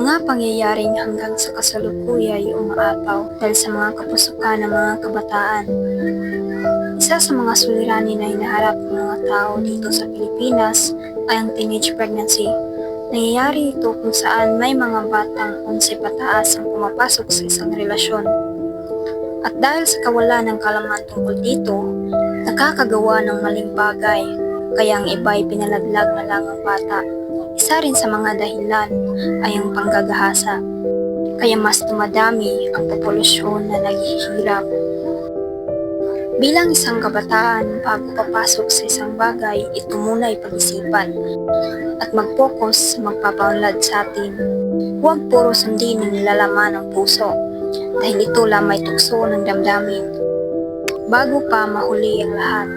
Mga pangyayaring hanggang sa kasalukuyan ay umaataw dahil sa mga kapusukan ng mga kabataan. Isa sa mga suliranin na hinaharap ng mga tao dito sa Pilipinas ay ang teenage pregnancy. Nangyayari ito kung saan may mga batang 11 pataas ang pumapasok sa isang relasyon. At dahil sa kawalan ng kalaman tungkol dito, nakakagawa ng maling bagay, kaya ang iba ay pinalaglag na lang ang bata. Isa rin sa mga dahilan ay ang panggagahasa, kaya mas dumadami ang populasyon na naghihirap. Bilang isang kabataan, bago papasok sa isang bagay, ito muna ay pag-isipan at mag-focus sa magpapaunlad sa atin. Huwag puro sundin ang nilalaman ng puso dahil ito lamang ay tukso ng damdamin. Bago pa mahuli ang lahat,